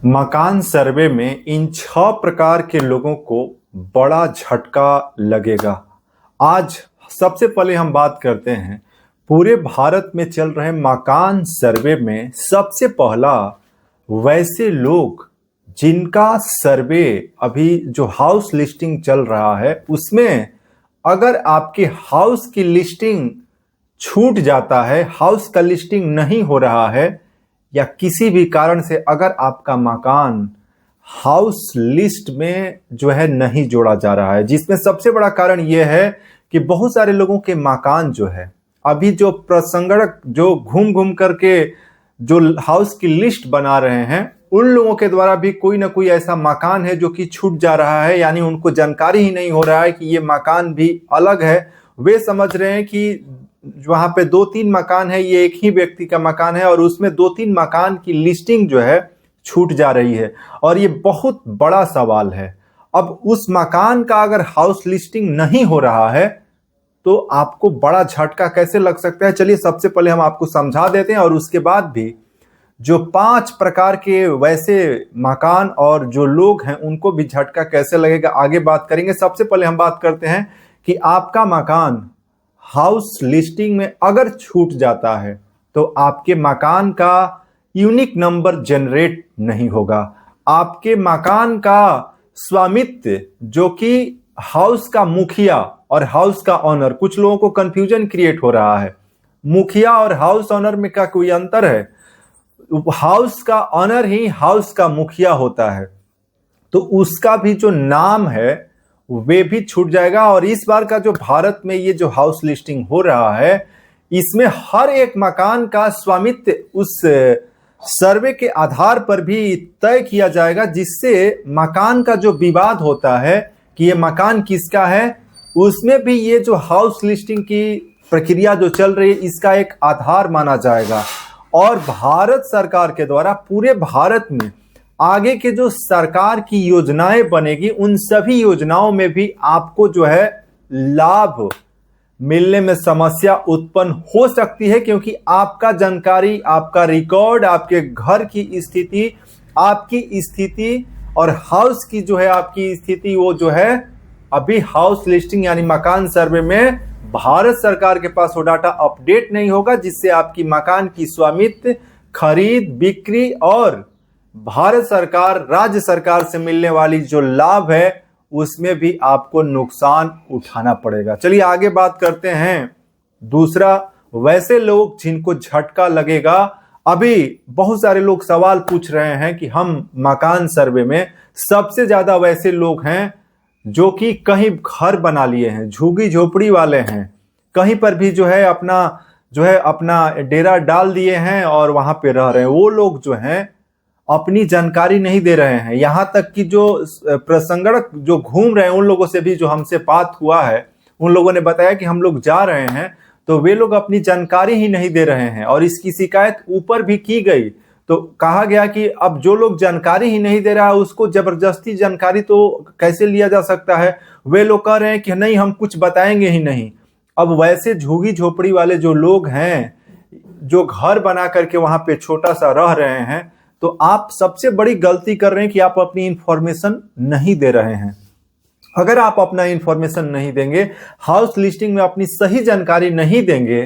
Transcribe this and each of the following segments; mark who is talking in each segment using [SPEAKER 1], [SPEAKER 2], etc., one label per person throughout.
[SPEAKER 1] मकान सर्वे में इन 6 प्रकार के लोगों को बड़ा झटका लगेगा। आज सबसे पहले हम बात करते हैं पूरे भारत में चल रहे मकान सर्वे में सबसे पहला वैसे लोग जिनका सर्वे अभी जो हाउस लिस्टिंग चल रहा है उसमें अगर आपके हाउस की लिस्टिंग छूट जाता है, हाउस का लिस्टिंग नहीं हो रहा है या किसी भी कारण से अगर आपका मकान हाउस लिस्ट में जो है नहीं जोड़ा जा रहा है, जिसमें सबसे बड़ा कारण यह है कि बहुत सारे लोगों के मकान जो है अभी जो प्रसंगणक जो घूम घूम करके जो हाउस की लिस्ट बना रहे हैं उन लोगों के द्वारा भी कोई ना कोई ऐसा मकान है जो कि छूट जा रहा है, यानी उनको जानकारी ही नहीं हो रहा है कि ये मकान भी अलग है। वे समझ रहे हैं कि वहां पे 2-3 मकान है, ये एक ही व्यक्ति का मकान है और उसमें 2-3 मकान की लिस्टिंग जो है छूट जा रही है और ये बहुत बड़ा सवाल है। अब उस मकान का अगर हाउस लिस्टिंग नहीं हो रहा है तो आपको बड़ा झटका कैसे लग सकता है, चलिए सबसे पहले हम आपको समझा देते हैं और उसके बाद भी जो 5 प्रकार के वैसे मकान और जो लोग हैं उनको भी झटका कैसे लगेगा आगे बात करेंगे। सबसे पहले हम बात करते हैं कि आपका मकान हाउस लिस्टिंग में अगर छूट जाता है तो आपके मकान का यूनिक नंबर जनरेट नहीं होगा। आपके मकान का स्वामित्व जो कि हाउस का मुखिया और हाउस का ऑनर, कुछ लोगों को कंफ्यूजन क्रिएट हो रहा है, मुखिया और हाउस ऑनर में क्या कोई अंतर है? हाउस का ऑनर ही हाउस का मुखिया होता है, तो उसका भी जो नाम है वे भी छूट जाएगा। और इस बार का जो भारत में ये जो हाउस लिस्टिंग हो रहा है इसमें हर एक मकान का स्वामित्व उस सर्वे के आधार पर भी तय किया जाएगा, जिससे मकान का जो विवाद होता है कि ये मकान किसका है, उसमें भी ये जो हाउस लिस्टिंग की प्रक्रिया जो चल रही है इसका एक आधार माना जाएगा। और भारत सरकार के द्वारा पूरे भारत में आगे के जो सरकार की योजनाएं बनेगी उन सभी योजनाओं में भी आपको जो है लाभ मिलने में समस्या उत्पन्न हो सकती है, क्योंकि आपका जानकारी, आपका रिकॉर्ड, आपके घर की स्थिति, आपकी स्थिति और हाउस की जो है आपकी स्थिति वो जो है अभी हाउस लिस्टिंग यानी मकान सर्वे में भारत सरकार के पास वो डाटा अपडेट नहीं होगा, जिससे आपकी मकान की स्वामित्व, खरीद, बिक्री और भारत सरकार, राज्य सरकार से मिलने वाली जो लाभ है उसमें भी आपको नुकसान उठाना पड़ेगा। चलिए आगे बात करते हैं। दूसरा, वैसे लोग जिनको झटका लगेगा। अभी बहुत सारे लोग सवाल पूछ रहे हैं कि हम मकान सर्वे में सबसे ज्यादा वैसे लोग हैं जो कि कहीं घर बना लिए हैं, झुग्गी झोपड़ी वाले हैं, कहीं पर भी जो है अपना डेरा डाल दिए हैं और वहां पे रह रहे हैं। वो लोग जो हैं अपनी जानकारी नहीं दे रहे हैं, यहां तक कि जो प्रसंगणक जो घूम रहे हैं उन लोगों से भी जो हमसे बात हुआ है उन लोगों ने बताया कि हम लोग जा रहे हैं तो वे लोग अपनी जानकारी ही नहीं दे रहे हैं और इसकी शिकायत ऊपर भी की गई। तो कहा गया कि अब जो लोग जानकारी ही नहीं दे रहा है उसको जबरदस्ती जानकारी तो कैसे लिया जा सकता है। वे लोग कह रहे हैं कि नहीं, हम कुछ बताएंगे ही नहीं। अब वैसे झुग्गी झोपड़ी वाले जो लोग हैं जो घर बना करके वहां पे छोटा सा रह रहे हैं, तो आप सबसे बड़ी गलती कर रहे हैं कि आप अपनी इंफॉर्मेशन नहीं दे रहे हैं। अगर आप अपना इंफॉर्मेशन नहीं देंगे, हाउस लिस्टिंग में अपनी सही जानकारी नहीं देंगे,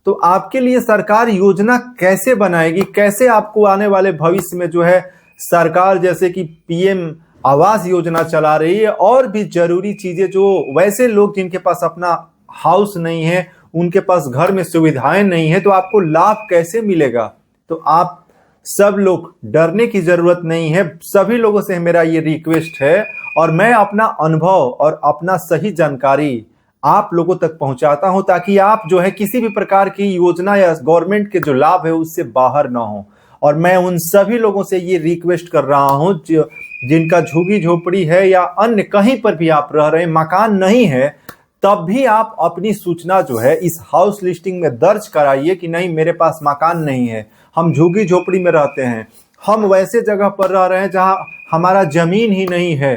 [SPEAKER 1] तो आपके लिए सरकार योजना कैसे बनाएगी, कैसे आपको आने वाले भविष्य में जो है सरकार जैसे कि पीएम आवास योजना चला रही है और भी जरूरी चीजें, जो वैसे लोग जिनके पास अपना हाउस नहीं है, उनके पास घर में सुविधाएं नहीं है, तो आपको लाभ कैसे मिलेगा। तो आप सब लोग डरने की जरूरत नहीं है। सभी लोगों से मेरा ये रिक्वेस्ट है और मैं अपना अनुभव और अपना सही जानकारी आप लोगों तक पहुंचाता हूं ताकि आप जो है किसी भी प्रकार की योजना या गवर्नमेंट के जो लाभ है उससे बाहर ना हो। और मैं उन सभी लोगों से ये रिक्वेस्ट कर रहा हूं जिनका झुग्गी झोपड़ी है या अन्य कहीं पर भी आप रह रहे हैं, मकान नहीं है, तब भी आप अपनी सूचना जो है इस हाउस लिस्टिंग में दर्ज कराइए कि नहीं, मेरे पास मकान नहीं है, हम झुग्गी झोपड़ी में रहते हैं, हम वैसे जगह पर रह रहे हैं जहां हमारा जमीन ही नहीं है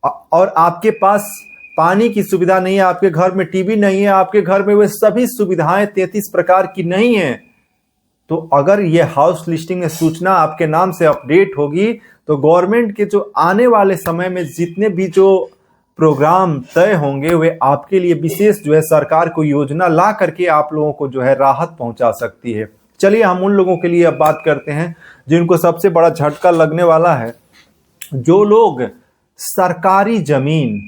[SPEAKER 1] और आपके पास पानी की सुविधा नहीं है, आपके घर में टीवी नहीं है, आपके घर में वे सभी सुविधाएं 33 प्रकार की नहीं है, तो अगर ये हाउस लिस्टिंग में सूचना आपके नाम से अपडेट होगी तो गवर्नमेंट के जो आने वाले समय में जितने भी जो प्रोग्राम तय होंगे वे आपके लिए विशेष जो है सरकार को योजना ला करके आप लोगों को जो है राहत पहुंचा सकती है। चलिए हम उन लोगों के लिए अब बात करते हैं जिनको सबसे बड़ा झटका लगने वाला है, जो लोग सरकारी जमीन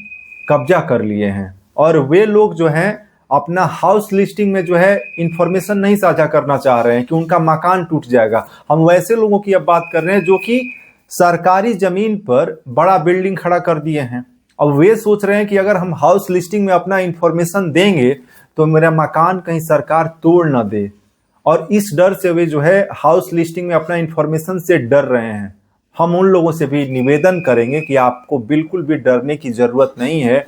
[SPEAKER 1] कब्जा कर लिए हैं और वे लोग जो हैं अपना हाउस लिस्टिंग में जो है इंफॉर्मेशन नहीं साझा करना चाह रहे हैं कि उनका मकान टूट जाएगा। हम वैसे लोगों की अब बात कर रहे हैं जो कि सरकारी जमीन पर बड़ा बिल्डिंग खड़ा कर दिए हैं। अब वे सोच रहे हैं कि अगर हम हाउस लिस्टिंग में अपना इंफॉर्मेशन देंगे तो मेरा मकान कहीं सरकार तोड़ ना दे, और इस डर से वे जो है हाउस लिस्टिंग में अपना इंफॉर्मेशन से डर रहे हैं। हम उन लोगों से भी निवेदन करेंगे कि आपको बिल्कुल भी डरने की जरूरत नहीं है,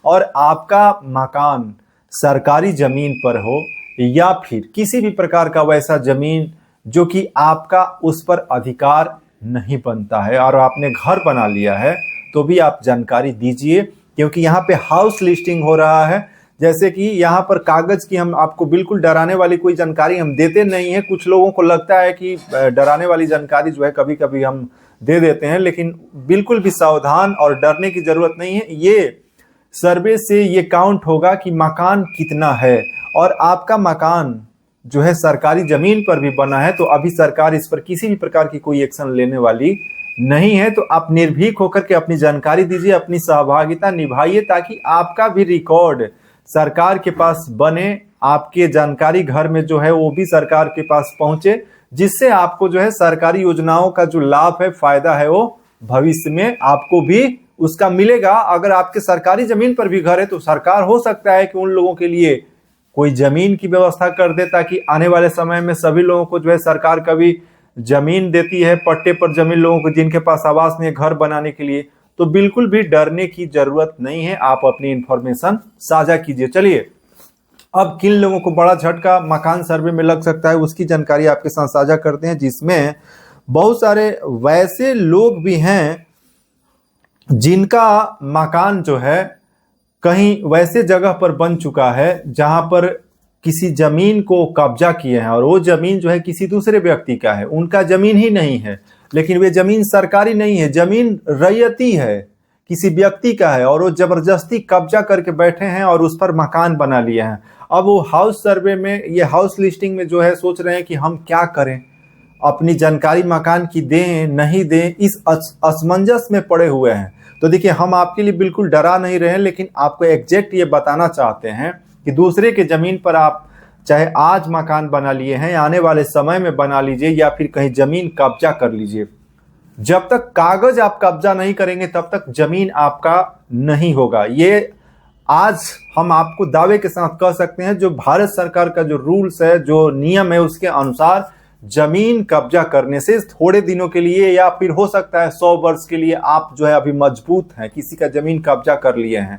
[SPEAKER 1] और आपका मकान सरकारी जमीन पर हो या फिर किसी भी प्रकार का वैसा जमीन जो कि आपका उस पर अधिकार नहीं बनता है और आपने घर बना लिया है, तो भी आप जानकारी दीजिए, क्योंकि यहाँ पे हाउस लिस्टिंग हो रहा है। जैसे कि यहाँ पर कागज की हम आपको बिल्कुल डराने वाली कोई जानकारी हम देते नहीं है। कुछ लोगों को लगता है कि डराने वाली जानकारी जो है कभी कभी हम दे देते हैं, लेकिन बिल्कुल भी सावधान और डरने की जरूरत नहीं है। ये सर्वे से ये काउंट होगा कि मकान कितना है, और आपका मकान जो है सरकारी जमीन पर भी बना है तो अभी सरकार इस पर किसी भी प्रकार की कोई एक्शन लेने वाली नहीं है। तो आप निर्भीक होकर के अपनी जानकारी दीजिए, अपनी सहभागिता निभाइए, ताकि आपका भी रिकॉर्ड सरकार के पास बने, आपके जानकारी घर में जो है वो भी सरकार के पास पहुंचे, जिससे आपको जो है सरकारी योजनाओं का जो लाभ है, फायदा है, वो भविष्य में आपको भी उसका मिलेगा। अगर आपके सरकारी जमीन पर भी घर है तो सरकार हो सकता है कि उन लोगों के लिए कोई जमीन की व्यवस्था कर दे, ताकि आने वाले समय में सभी लोगों को जो है सरकार कभी जमीन देती है पट्टे पर जमीन लोगों को जिनके पास आवास नहीं है घर बनाने के लिए। तो बिल्कुल भी डरने की जरूरत नहीं है, आप अपनी इंफॉर्मेशन साझा कीजिए। चलिए अब किन लोगों को बड़ा झटका मकान सर्वे में लग सकता है उसकी जानकारी आपके साथ साझा करते हैं, जिसमें बहुत सारे वैसे लोग भी हैं जिनका मकान जो है कहीं वैसे जगह पर बन चुका है जहां पर किसी जमीन को कब्जा किए हैं, और वो जमीन जो है किसी दूसरे व्यक्ति का है, उनका जमीन ही नहीं है, लेकिन वे जमीन सरकारी नहीं है, जमीन रैयती है, किसी व्यक्ति का है, और वो जबरदस्ती कब्जा करके बैठे हैं और उस पर मकान बना लिए हैं। अब वो हाउस सर्वे में, ये हाउस लिस्टिंग में जो है सोच रहे हैं कि हम क्या करें, अपनी जानकारी मकान की दें नहीं दें, इस असमंजस में पड़े हुए हैं। तो देखिए हम आपके लिए बिल्कुल डरा नहीं रहे हैं, लेकिन आपको एग्जैक्ट ये बताना चाहते हैं कि दूसरे के जमीन पर आप चाहे आज मकान बना लिए हैं, आने वाले समय में बना लीजिए, या फिर कहीं जमीन कब्जा कर लीजिए, जब तक कागज आप कब्जा नहीं करेंगे तब तक जमीन आपका नहीं होगा। ये आज हम आपको दावे के साथ कह सकते हैं, जो भारत सरकार का जो रूल्स है, जो नियम है, उसके अनुसार जमीन कब्जा करने से थोड़े दिनों के लिए या फिर हो सकता है 100 वर्ष के लिए आप जो है अभी मजबूत हैं, किसी का जमीन कब्जा कर लिए हैं,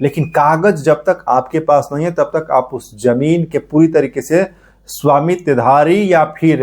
[SPEAKER 1] लेकिन कागज जब तक आपके पास नहीं है तब तक आप उस जमीन के पूरी तरीके से स्वामित्वधारी या फिर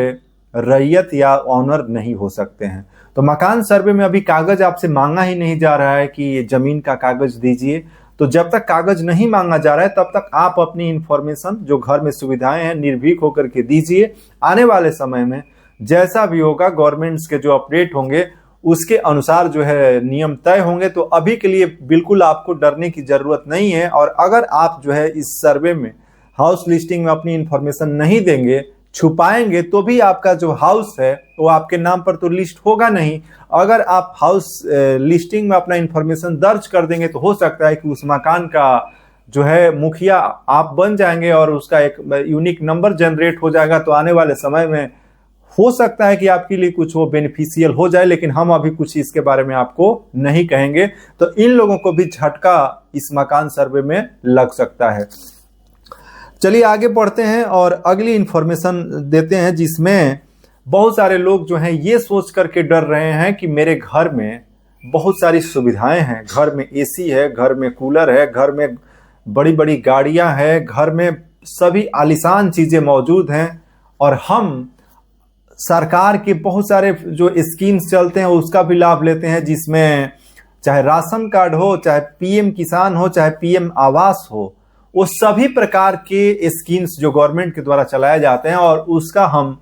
[SPEAKER 1] रैयत या ऑनर नहीं हो सकते हैं। तो मकान सर्वे में अभी कागज आपसे मांगा ही नहीं जा रहा है कि ये जमीन का कागज दीजिए। तो जब तक कागज नहीं मांगा जा रहा है तब तक आप अपनी इंफॉर्मेशन जो घर में सुविधाएं हैं निर्भीक होकर के दीजिए। आने वाले समय में जैसा भी होगा, गवर्नमेंट्स के जो अपडेट होंगे उसके अनुसार जो है नियम तय होंगे। तो अभी के लिए बिल्कुल आपको डरने की जरूरत नहीं है। और अगर आप जो है इस सर्वे में हाउस लिस्टिंग में अपनी इंफॉर्मेशन नहीं देंगे, छुपाएंगे, तो भी आपका जो हाउस है वो आपके नाम पर तो लिस्ट होगा नहीं। अगर आप हाउस लिस्टिंग में अपना इंफॉर्मेशन दर्ज कर देंगे तो हो सकता है कि उस मकान का जो है मुखिया आप बन जाएंगे और उसका एक यूनिक नंबर जनरेट हो जाएगा। तो आने वाले समय में हो सकता है कि आपके लिए कुछ वो बेनिफिशियल हो जाए, लेकिन हम अभी कुछ इसके बारे में आपको नहीं कहेंगे। तो इन लोगों को भी झटका इस मकान सर्वे में लग सकता है। चलिए आगे बढ़ते हैं और अगली इंफॉर्मेशन देते हैं, जिसमें बहुत सारे लोग जो हैं ये सोच करके डर रहे हैं कि मेरे घर में बहुत सारी सुविधाएं हैं, घर में एसी है, घर में कूलर है, घर में बड़ी बड़ी गाड़ियां हैं, घर में सभी आलीशान चीजें मौजूद हैं, और हम सरकार के बहुत सारे जो स्कीम्स चलते हैं उसका भी लाभ लेते हैं, जिसमें चाहे राशन कार्ड हो, चाहे पीएम किसान हो, चाहे पीएम आवास हो, वो सभी प्रकार के स्कीम्स जो गवर्नमेंट के द्वारा चलाए जाते हैं और उसका हम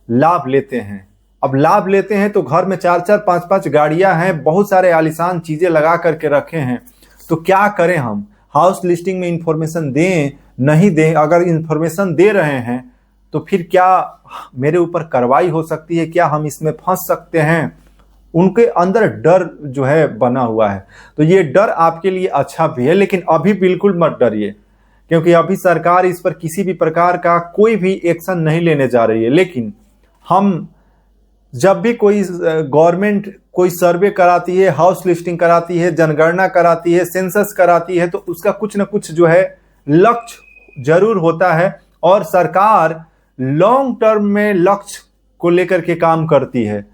[SPEAKER 1] लाभ लेते हैं। अब लाभ लेते हैं तो घर में 4-4 5-5 गाड़ियां हैं, बहुत सारे आलीशान चीजें लगा करके रखे हैं। तो क्या करें हम? हाउस लिस्टिंग में इंफॉर्मेशन दें नहीं दें? अगर इंफॉर्मेशन दे रहे हैं तो फिर क्या मेरे ऊपर कार्रवाई हो सकती है? क्या हम इसमें फंस सकते हैं? उनके अंदर डर जो है बना हुआ है। तो ये डर आपके लिए अच्छा भी है, लेकिन अभी बिल्कुल मत डरिए, क्योंकि अभी सरकार इस पर किसी भी प्रकार का कोई भी एक्शन नहीं लेने जा रही है। लेकिन हम जब भी कोई गवर्नमेंट कोई सर्वे कराती है, हाउस लिस्टिंग कराती है, जनगणना कराती है, सेंसस कराती है, तो उसका कुछ ना कुछ जो है लक्ष्य जरूर होता है, और सरकार लॉन्ग टर्म में लक्ष्य को लेकर के काम करती है।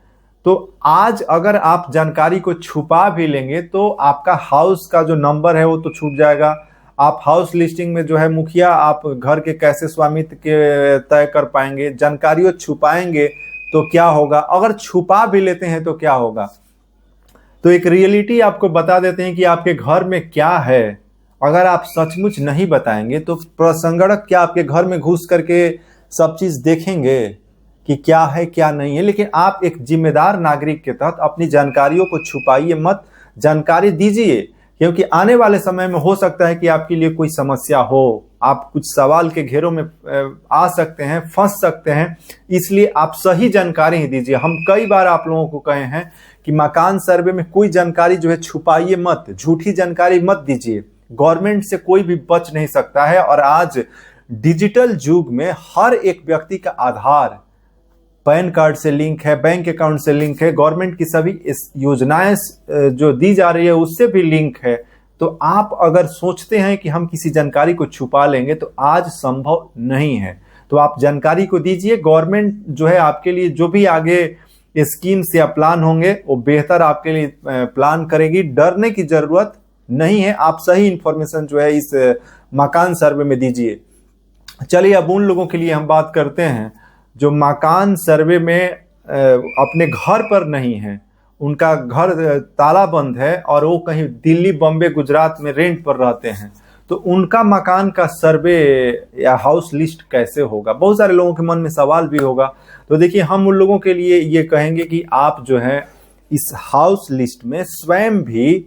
[SPEAKER 1] तो आज अगर आप जानकारी को छुपा भी लेंगे तो आपका हाउस का जो नंबर है वो तो छूट जाएगा। आप हाउस लिस्टिंग में जो है मुखिया, आप घर के कैसे स्वामित्व के तय कर पाएंगे? जानकारियों छुपाएंगे तो क्या होगा? अगर छुपा भी लेते हैं तो क्या होगा? तो एक रियलिटी आपको बता देते हैं कि आपके घर में क्या है। अगर आप सचमुच नहीं बताएंगे तो प्रसंगणक क्या आपके घर में घुस करके सब चीज देखेंगे कि क्या है क्या नहीं है? लेकिन आप एक जिम्मेदार नागरिक के तहत अपनी जानकारियों को छुपाइए मत, जानकारी दीजिए, क्योंकि आने वाले समय में हो सकता है कि आपके लिए कोई समस्या हो, आप कुछ सवाल के घेरों में आ सकते हैं, फंस सकते हैं। इसलिए आप सही जानकारी ही दीजिए। हम कई बार आप लोगों को कहे हैं कि मकान सर्वे में कोई जानकारी जो है छुपाइए मत, झूठी जानकारी मत दीजिए। गवर्नमेंट से कोई भी बच नहीं सकता है, और आज डिजिटल युग में हर एक व्यक्ति का आधार पैन कार्ड से लिंक है, बैंक अकाउंट से लिंक है, गवर्नमेंट की सभी इस योजनाएं जो दी जा रही है उससे भी लिंक है। तो आप अगर सोचते हैं कि हम किसी जानकारी को छुपा लेंगे तो आज संभव नहीं है। तो आप जानकारी को दीजिए। गवर्नमेंट जो है आपके लिए जो भी आगे स्कीम्स या प्लान होंगे वो बेहतर आपके लिए प्लान करेगी। डरने की जरूरत नहीं है। आप सही इंफॉर्मेशन जो है इस मकान सर्वे में दीजिए। चलिए अब उन लोगों के लिए हम बात करते हैं जो मकान सर्वे में अपने घर पर नहीं है, उनका घर ताला बंद है और वो कहीं दिल्ली, बम्बे, गुजरात में रेंट पर रहते हैं। तो उनका मकान का सर्वे या हाउस लिस्ट कैसे होगा? बहुत सारे लोगों के मन में सवाल भी होगा। तो देखिए, हम उन लोगों के लिए ये कहेंगे कि आप जो है इस हाउस लिस्ट में स्वयं भी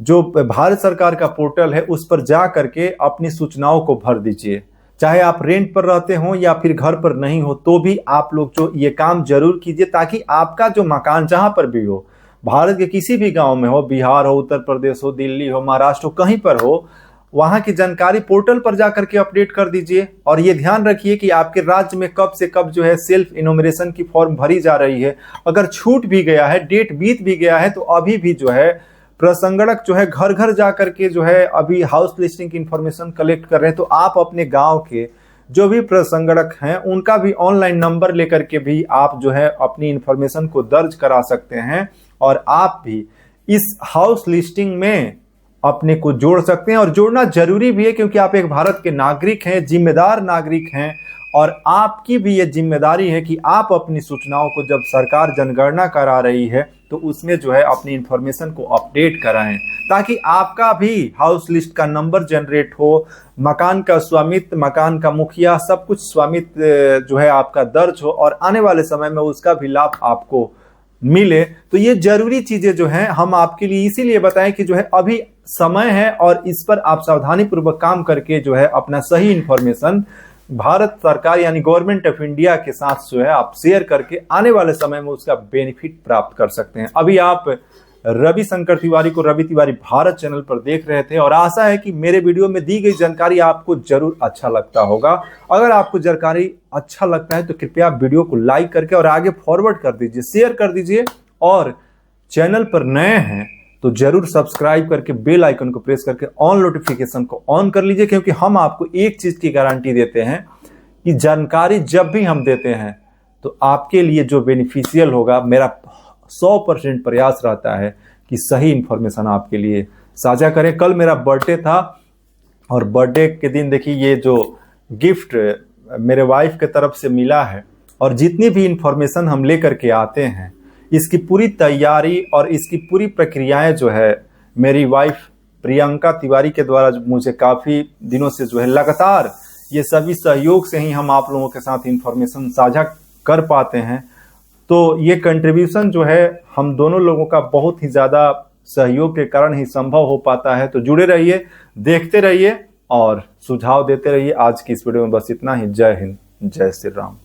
[SPEAKER 1] जो भारत सरकार का पोर्टल है उस पर जा करके अपनी सूचनाओं को भर दीजिए। चाहे आप रेंट पर रहते हो या फिर घर पर नहीं हो, तो भी आप लोग जो ये काम जरूर कीजिए, ताकि आपका जो मकान जहां पर भी हो, भारत के किसी भी गांव में हो, बिहार हो, उत्तर प्रदेश हो, दिल्ली हो, महाराष्ट्र हो, कहीं पर हो, वहां की जानकारी पोर्टल पर जाकर के अपडेट कर दीजिए। और ये ध्यान रखिए कि आपके राज्य में कब से कब जो है सेल्फ इनोमिनेशन की फॉर्म भरी जा रही है। अगर छूट भी गया है, डेट बीत भी गया है, तो अभी भी जो है प्रसंगणक जो है घर घर जा करके जो है अभी हाउस लिस्टिंग की इंफॉर्मेशन कलेक्ट कर रहे हैं। तो आप अपने गांव के जो भी प्रसंगणक हैं उनका भी ऑनलाइन नंबर लेकर के भी आप जो है अपनी इंफॉर्मेशन को दर्ज करा सकते हैं, और आप भी इस हाउस लिस्टिंग में अपने को जोड़ सकते हैं। और जोड़ना जरूरी भी है, क्योंकि आप एक भारत के नागरिक हैं, जिम्मेदार नागरिक हैं, और आपकी भी ये जिम्मेदारी है कि आप अपनी सूचनाओं को, जब सरकार जनगणना करा रही है तो उसमें जो है अपनी इंफॉर्मेशन को अपडेट कराएं, ताकि आपका भी हाउस लिस्ट का नंबर जनरेट हो, मकान का स्वामित्व, मकान का मुखिया, सब कुछ स्वामित्व जो है आपका दर्ज हो, और आने वाले समय में उसका भी लाभ आपको मिले। तो ये जरूरी चीजें जो हैं हम आपके लिए इसीलिए बताएं कि जो है अभी समय है, और इस पर आप सावधानी पूर्वक काम करके जो है अपना सही इंफॉर्मेशन भारत सरकार यानी गवर्नमेंट ऑफ इंडिया के साथ जो है आप शेयर करके आने वाले समय में उसका बेनिफिट प्राप्त कर सकते हैं। अभी आप रवि शंकर तिवारी को रवि तिवारी भारत चैनल पर देख रहे थे, और आशा है कि मेरे वीडियो में दी गई जानकारी आपको जरूर अच्छा लगता होगा। अगर आपको जानकारी अच्छा लगता है तो कृपया वीडियो को लाइक करके और आगे फॉरवर्ड कर दीजिए, शेयर कर दीजिए, और चैनल पर नए हैं तो जरूर सब्सक्राइब करके बेल आइकन को प्रेस करके ऑन नोटिफिकेशन को ऑन कर लीजिए, क्योंकि हम आपको एक चीज की गारंटी देते हैं कि जानकारी जब भी हम देते हैं तो आपके लिए जो बेनिफिशियल होगा, मेरा 100% प्रयास रहता है कि सही इंफॉर्मेशन आपके लिए साझा करें। कल मेरा बर्थडे था, और बर्थडे के दिन देखिए ये जो गिफ्ट मेरे वाइफ के तरफ से मिला है, और जितनी भी इंफॉर्मेशन हम लेकर के आते हैं, इसकी पूरी तैयारी और इसकी पूरी प्रक्रियाएं जो है मेरी वाइफ प्रियंका तिवारी के द्वारा मुझे काफ़ी दिनों से जो है लगातार ये सभी सहयोग से ही हम आप लोगों के साथ इंफॉर्मेशन साझा कर पाते हैं। तो ये कंट्रीब्यूशन जो है हम दोनों लोगों का बहुत ही ज़्यादा सहयोग के कारण ही संभव हो पाता है। तो जुड़े रहिए, देखते रहिए और सुझाव देते रहिए। आज की इस वीडियो में बस इतना ही। जय हिंद, जय श्री राम।